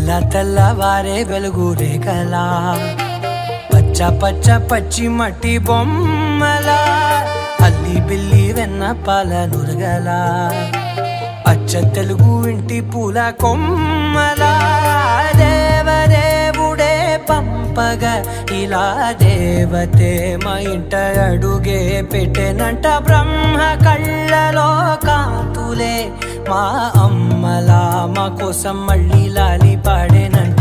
తెల్లవారే వెలుగు రేఖలా పచ్చ పచ్చ పచ్చి మట్టి బొమ్మలా అల్లి బిల్లి వెన్న పాల నురగలా అచ్చ తెలుగు ఇంటి పూల కొమ్మలా దేవదేవుడే పంపగా ఇలా దేవతే మా ఇంట అడుగే పెట్టెనంట బ్రహ్మ కళ్ళలో కాంతులే మా అమ్మలా మా కోసం మళ్ళీ లాలి పాడేనంట.